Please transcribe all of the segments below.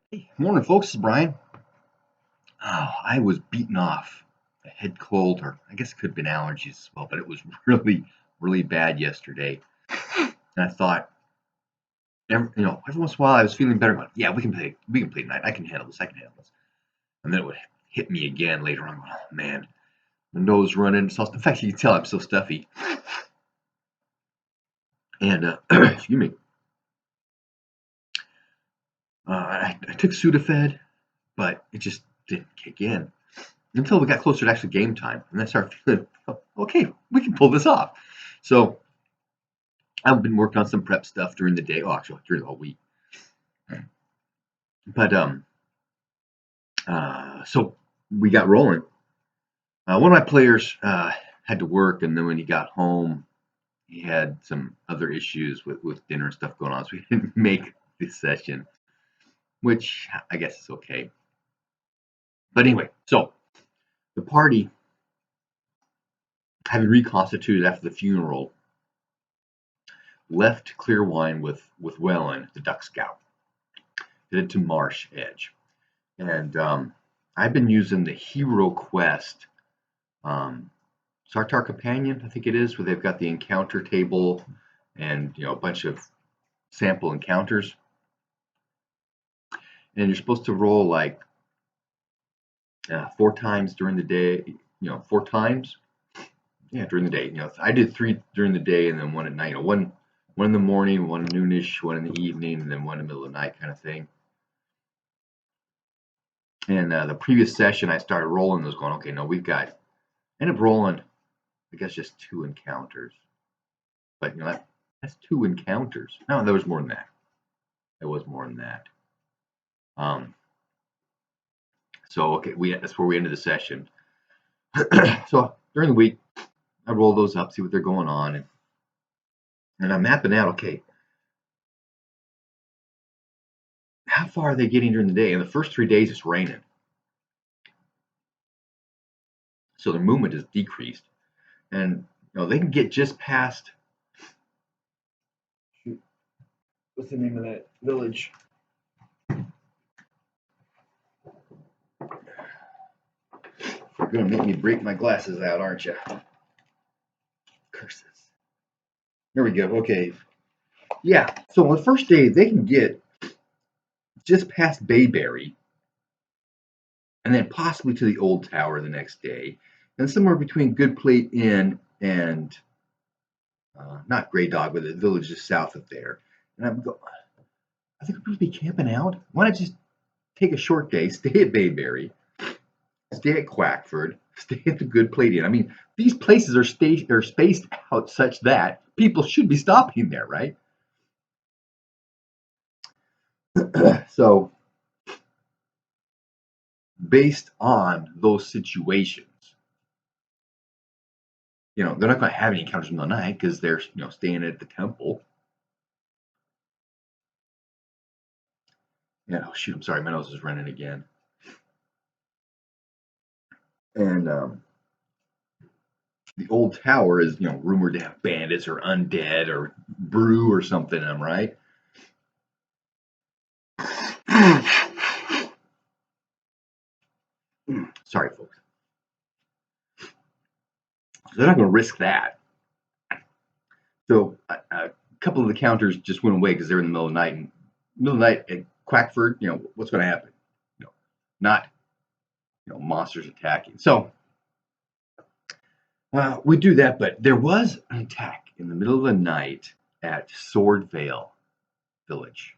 Hey, morning, folks. It's Brian. Oh, I was beaten off. A head cold, or I guess it could have been allergies as well, but it was really, really bad yesterday. And I thought, every once in a while I was feeling better. But yeah, we can play tonight. I can handle this. I can handle this. And then it would hit me again later on. Oh man, my nose running. So in fact, you can tell I'm so stuffy. And excuse me. I took Sudafed, but it just didn't kick in until we got closer to actually game time, and I started feeling, okay, we can pull this off. So I've been working on some prep stuff during the day. Well, actually, during the whole week. But so we got rolling. One of my players had to work, and then when he got home, he had some other issues with dinner and stuff going on, so we didn't make this session, which I guess is okay. But anyway, so the party, having reconstituted after the funeral, left Clearwine with Wellen, the Duck Scout, headed to Marsh Edge. And I've been using the Hero Quest Sartar Companion, I think it is, where they've got the encounter table and a bunch of sample encounters. And you're supposed to roll like 4 times during the day. 4 times. Yeah, during the day. I did 3 during the day and then 1 at night. One in the morning, 1 noonish, 1 in the evening, and then 1 in the middle of the night, kind of thing. And the previous session, I started rolling those, going, okay, no, end up rolling, I guess, just 2 encounters. But that's 2 encounters. No, there was more than that. There was more than that. So okay, that's where we ended the session. So during the week, I roll those up, see what they're going on, and I'm mapping out. Okay, how far are they getting during the day? And the first 3 days it's raining, so their movement is decreased, and they can get just past. What's the name of that village? You're gonna make me break my glasses out, aren't you? Curses. There we go. Okay. Yeah. So on the first day, they can get just past Bayberry, and then possibly to the old tower the next day, and somewhere between Good Plate Inn and not Grey Dog, but the village just south of there. And I'm going, I think we're going to be camping out. Why not just take a short day, stay at Bayberry, stay at Quackford, stay at the Good Plate Inn. I mean, these places are spaced out such that people should be stopping there, right? So, based on those situations, they're not going to have any encounters in the night because they're staying at the temple. Oh shoot, I'm sorry, my nose is running again. And the old tower is rumored to have bandits or undead or brew or something in them, right? Sorry, folks. So they're not going to risk that. So a couple of the counters just went away because they're in the middle of the night. And middle of the night at Quackford, what's going to happen? Not monsters attacking. So we do that, but there was an attack in the middle of the night at Swordvale Village.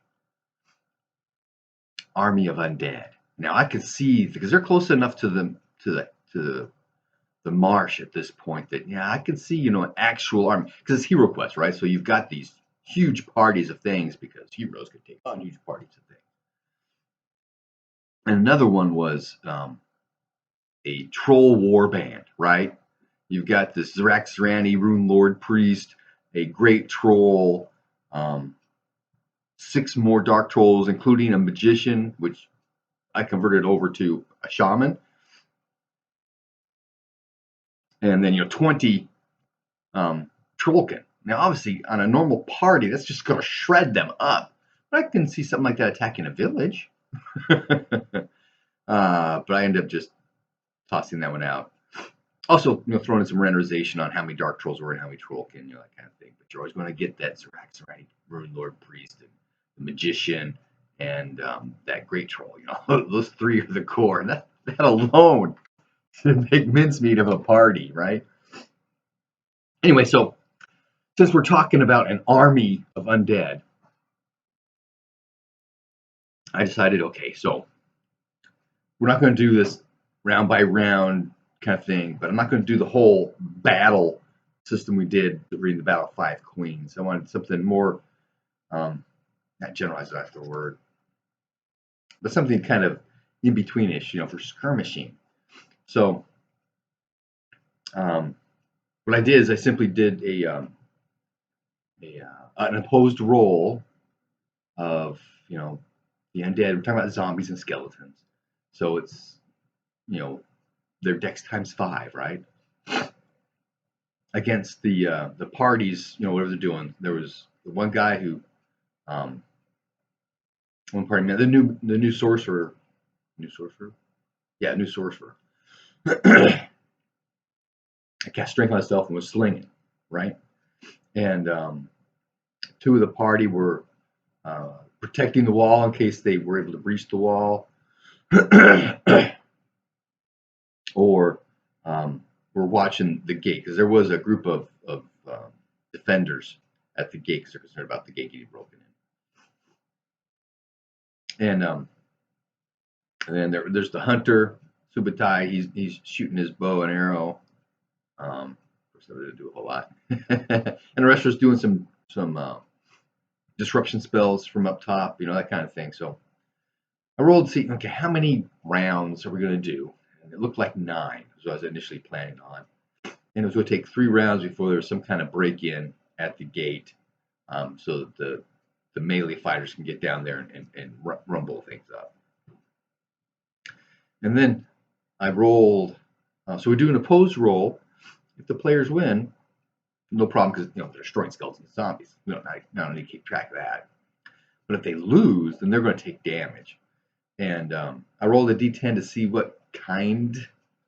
Army of undead. Now I can see, because they're close enough to the marsh at this point, that I can see an actual army, because it's Hero Quest, right? So you've got these huge parties of things because heroes could take on huge parties of things. And another one was a troll war band, right? You've got this Zraxrani Rune Lord Priest, a great troll, 6 more dark trolls, including a magician, which I converted over to a shaman, and then 20 trollkin. Now, obviously, on a normal party, that's just going to shred them up. But I can see something like that attacking a village. But I ended up just tossing that one out. Also, throwing in some renderization on how many dark trolls were and how many trollkin, that kind of thing. But you're always going to get that Zerax, Rune Lord Priest, and the Magician, and that Great Troll. Those three are the core, and that alone should make mincemeat of a party, right? Anyway, so since we're talking about an army of undead, I decided, okay, so we're not going to do this round by round kind of thing, but I'm not going to do the whole battle system we did reading the Battle of Five Queens. I wanted something more, not generalized, that's the word, but something kind of in betweenish, for skirmishing. So what I did is I simply did an opposed roll of the undead. We're talking about zombies and skeletons, so it's their dex times 5, right? Against the parties, whatever they're doing. There was the one guy who, one party man, the new sorcerer, new sorcerer. I cast strength on myself and was slinging, right? And two of the party were protecting the wall in case they were able to breach the wall, or were watching the gate, because there was a group of defenders at the gate because they're concerned about the gate getting broken in. And then there's the hunter, Subutai. He's shooting his bow and arrow. Of course, they didn't do a whole lot. And the rest was doing some disruption spells from up top, that kind of thing. So I rolled to see, okay, how many rounds are we going to do? And it looked like 9, so I was initially planning on. And it was going to take 3 rounds before there was some kind of break-in at the gate, so that the melee fighters can get down there and rumble things up. And then I rolled, so we do an opposed roll. If the players win, no problem, because they're destroying skeletons and zombies. We don't need to keep track of that. But if they lose, then they're going to take damage. And I rolled a d10 to see what kind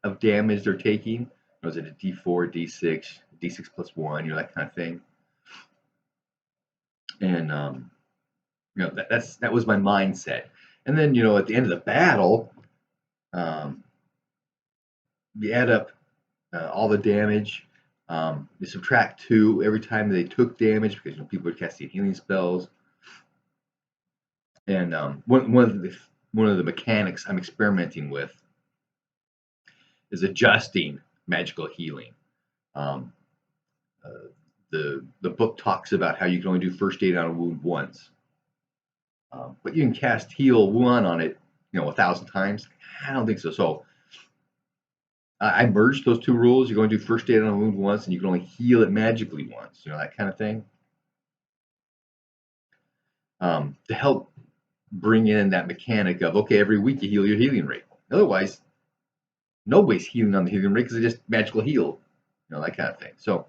of damage they're taking. Was it a d4, d6, d6 plus 1, that kind of thing. And that was my mindset. And then at the end of the battle, you add up all the damage. You subtract 2 every time they took damage, because people are casting healing spells. And one of the mechanics I'm experimenting with is adjusting magical healing. The book talks about how you can only do first aid on a wound once, but you can cast heal 1 on it 1,000 times. I don't think so. So I merged those 2 rules. You're going to do first aid on a wound once, and you can only heal it magically once. That kind of thing. To help bring in that mechanic of, okay, every week you heal your healing rate. Otherwise, nobody's healing on the healing rate because they just magical heal, that kind of thing. So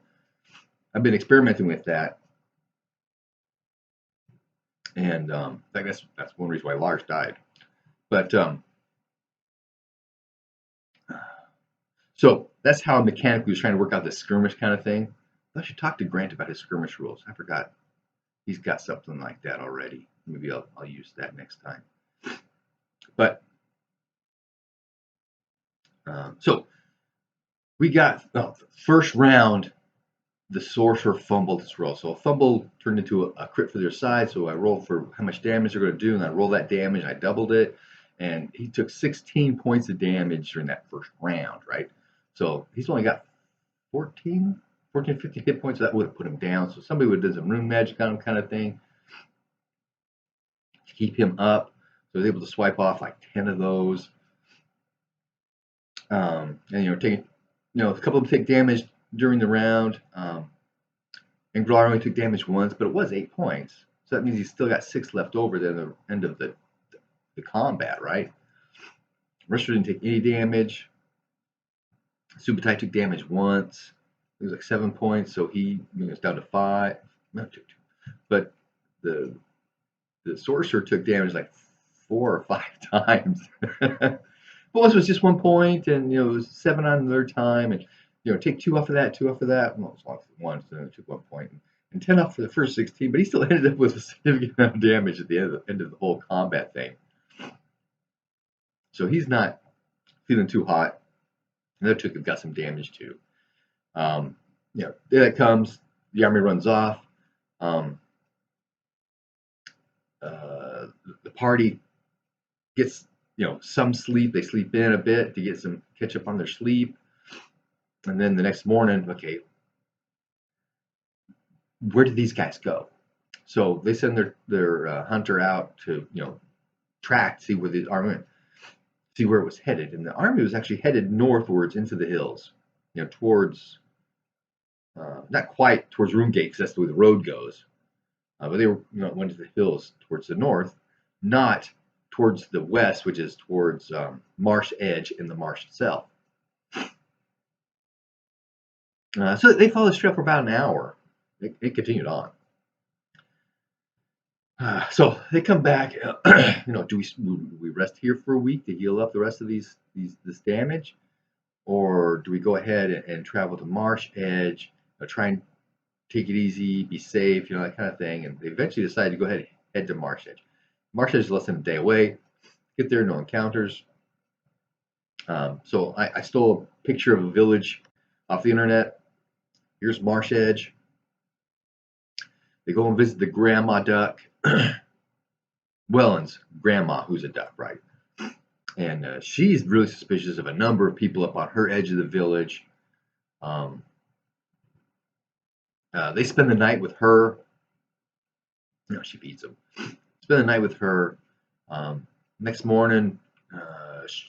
I've been experimenting with that, and I guess that's one reason why Lars died. But so that's how I mechanically was trying to work out this skirmish kind of thing. I should talk to Grant about his skirmish rules. I forgot. He's got something like that already. Maybe I'll use that next time. But so we got first round. The sorcerer fumbled his roll. So a fumble turned into a crit for their side. So I rolled for how much damage they're going to do, and I rolled that damage. I doubled it, and he took 16 points of damage during that first round, right? So he's only got 14, 15 hit points. So that would have put him down. So somebody would have done some rune magic on him, kind of thing, to keep him up. So I was able to swipe off like 10 of those. And taking, a couple of them take damage during the round. And Glar only took damage once, but it was 8 points. So that means he's still got 6 left over at the end of the combat, right? Rester didn't take any damage. Subutai took damage once. It was like 7 points, so he was down to 5. But the sorcerer took damage like 4 or 5 times. But once it was just 1 point, and it was 7 on the third time, and take 2 off of that, 2 off of that. Well, it was off one, so it took 1 point, and 10 off for the first 16. But he still ended up with a significant amount of damage at the end of the whole combat thing. So he's not feeling too hot. Another Took have got some damage too. There it comes. The army runs off. The party gets some sleep. They sleep in a bit to catch up on their sleep, and then the next morning, okay, where did these guys go? So they send their hunter out to track, see where the army went, see where it was headed, and the army was actually headed northwards into the hills, towards not quite towards Roomgate, because that's the way the road goes, but they went to the hills towards the north, not towards the west, which is towards Marsh Edge and the marsh itself. So they followed this trail for about an hour. It continued on. So they come back. Do we rest here for a week to heal up the rest of this damage, or do we go ahead and travel to Marsh Edge, try and take it easy, be safe, that kind of thing? And they eventually decided to go ahead and head to Marsh Edge. Marsh Edge is less than a day away. Get there, no encounters. So I stole a picture of a village off the internet. Here's Marsh Edge. They go and visit the grandma duck, Welland's grandma, who's a duck, right? And she's really suspicious of a number of people up on her edge of the village. They spend the night with her. She feeds them. Spend the night with her. Next morning,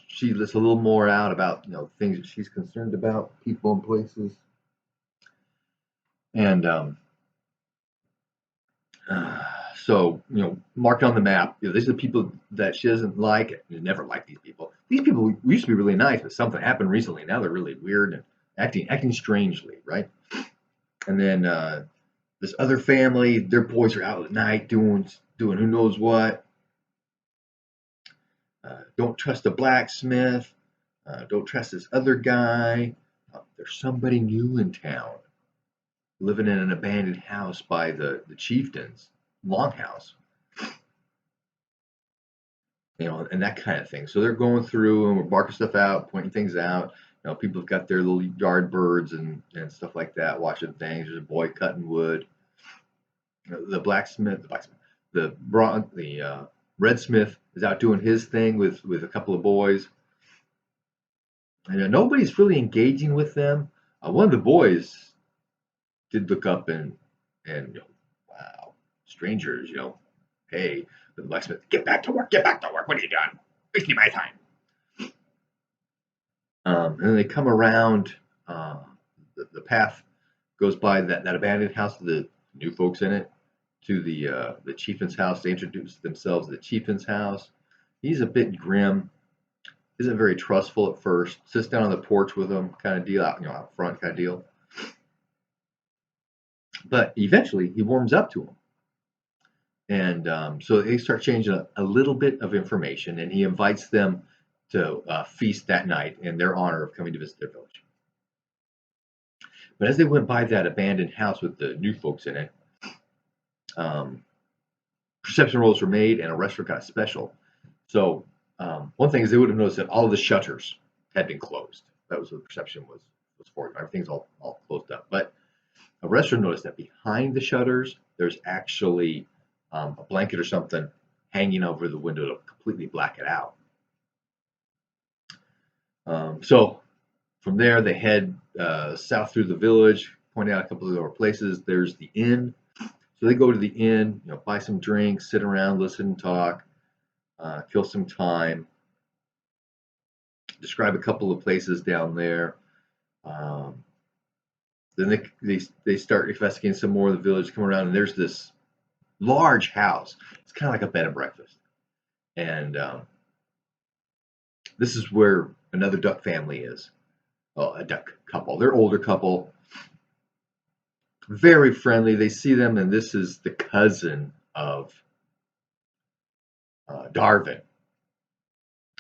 she lets a little more out about things that she's concerned about, people and places. And so marked on the map, these are the people that she doesn't like. Never liked these people. These people used to be really nice, but something happened recently. Now they're really weird and acting strangely, right? And then this other family, their boys are out at night doing who knows what. Don't trust the blacksmith. Don't trust this other guy. There's somebody new in town, living in an abandoned house by the chieftain's longhouse. And that kind of thing. So they're going through and we're barking stuff out, pointing things out. People have got their little yard birds and stuff like that, watching things. There's a boy cutting wood. The redsmith is out doing his thing with a couple of boys. And nobody's really engaging with them. One of the boys did look up and wow, strangers, hey, the blacksmith, get back to work, what are you doing? Wasting my time. And then they come around, the path goes by that abandoned house with the new folks in it, to the chieftain's house. They introduce themselves to the chieftain's house. He's a bit grim, isn't very trustful at first, sits down on the porch with them, kind of deal, out front kind of deal. But eventually he warms up to them. And so they start changing a little bit of information, and he invites them to feast that night in their honor of coming to visit their village. But as they went by that abandoned house with the new folks in it, perception rolls were made, and a restaurant got special. So one thing is they would have noticed that all of the shutters had been closed. That was what the perception was for. Everything's all closed up. But a restaurant noticed that behind the shutters, there's actually a blanket or something hanging over the window to completely black it out. So from there, they head south through the village, point out a couple of other places. There's the inn. So they go to the inn, buy some drinks, sit around, listen and talk, kill some time, describe a couple of places down there. Then they start investigating some more of the village, come around, and there's this large house. It's kind of like a bed and breakfast. And this is where another duck family is. Oh, a duck couple. They're older couple. Very friendly. They see them, and this is the cousin of Darwin.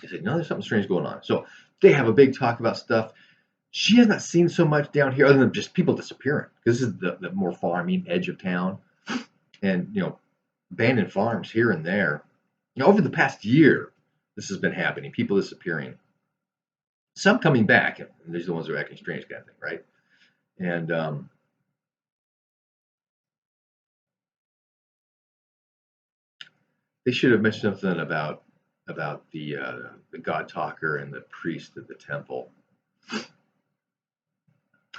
He said, no, there's something strange going on. So they have a big talk about stuff. She has not seen so much down here other than just people disappearing. This is the more farming edge of town. And, abandoned farms here and there. Over the past year, this has been happening. People disappearing. Some coming back. And these are the ones who are acting strange kind of thing, right? And they should have mentioned something about the God Talker and the priest at the temple.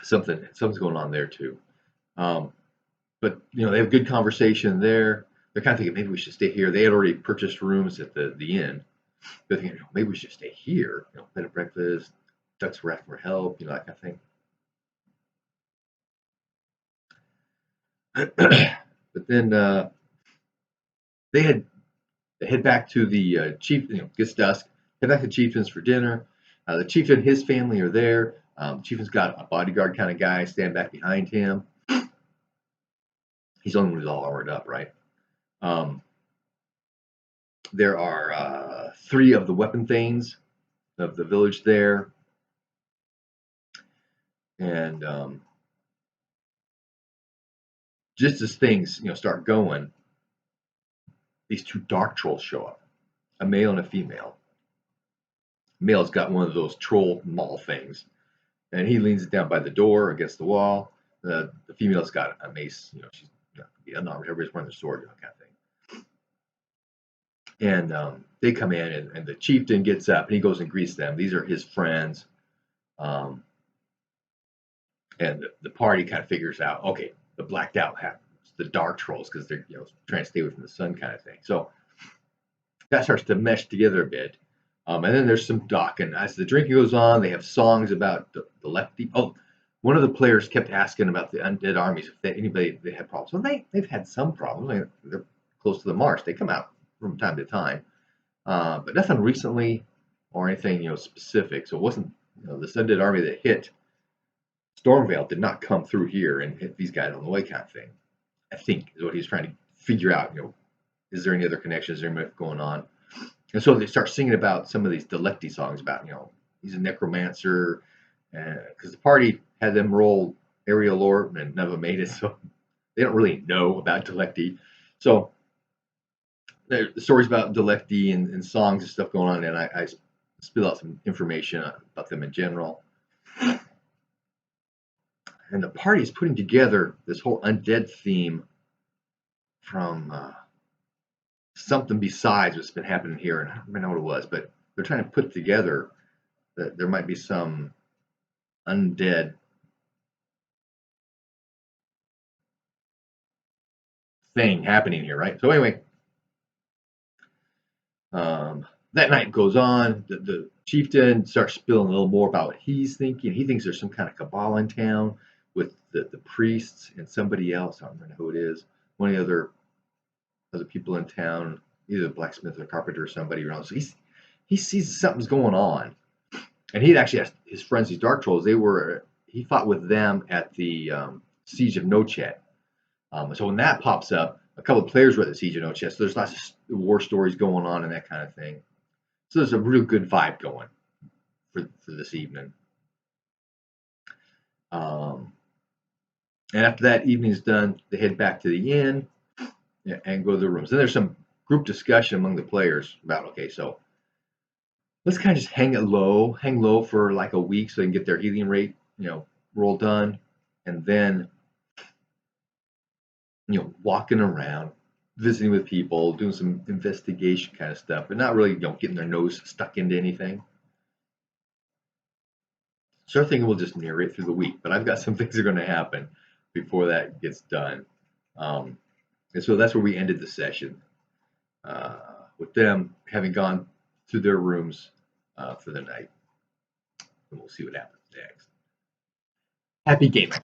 Something's going on there too. But they have good conversation there. They're kind of thinking maybe we should stay here. They had already purchased rooms at the inn. They're thinking maybe we should stay here. Bed and breakfast, ducks were asking for help, that kind of thing. But then they head back to the chief. Gets dusk. Head back to Chieftain's for dinner. The chieftain and his family are there. Chieftain's got a bodyguard kind of guy stand back behind him. He's the only one who's all armored up, right? There are 3 of the weapon thanes of the village there. And just as things start going, these 2 dark trolls show up, a male and a female. Male's got one of those troll maul things, and he leans it down by the door against the wall. The female's got a mace, she's unarmed, everybody's wearing their sword, kind of thing. And they come in, and the chieftain gets up, and he goes and greets them. These are his friends. And the party kind of figures out, okay, the blacked out have the dark trolls because they're trying to stay away from the sun kind of thing. So that starts to mesh together a bit. And then there's some talk, and as the drinking goes on, they have songs about the lefty. Oh, one of the players kept asking about the undead armies if anybody they had problems. Well, they've had some problems. They're close to the marsh. They come out from time to time, but nothing recently or anything specific. So it wasn't this undead army that hit Stormvale did not come through here and hit these guys on the way kind of thing. I think is what he's trying to figure out. Is there any other connections? Is there anything going on? And so they start singing about some of these Delecti songs about, he's a necromancer, because the party had them roll area lore and none of them made it, so they don't really know about Delecti. So the stories about Delecti and songs and stuff going on, and I spill out some information about them in general. And the party is putting together this whole undead theme from something besides what's been happening here. And I don't remember what it was, but they're trying to put together that there might be some undead thing happening here, right? So anyway, that night goes on. The chieftain starts spilling a little more about what he's thinking. He thinks there's some kind of cabal in town with the priests and somebody else. I don't remember who it is. One of the other people in town, either a blacksmith or carpenter or somebody around. So he sees something's going on, and he actually asked his friends, these dark trolls. He fought with them at the siege of Nochet. So when that pops up, a couple of players were at the siege of Nochet. So there's lots of war stories going on and that kind of thing. So there's a real good vibe going for this evening. And after that evening's done, they head back to the inn and go to their rooms. Then there's some group discussion among the players about, okay, so let's kind of just hang low for like a week so they can get their healing rate, roll done, and then, walking around, visiting with people, doing some investigation kind of stuff, but not really, getting their nose stuck into anything. So I'm thinking we'll just narrate through the week, but I've got some things that are going to happen before that gets done. And so that's where we ended the session, with them having gone to their rooms for the night. And we'll see what happens next. Happy gaming.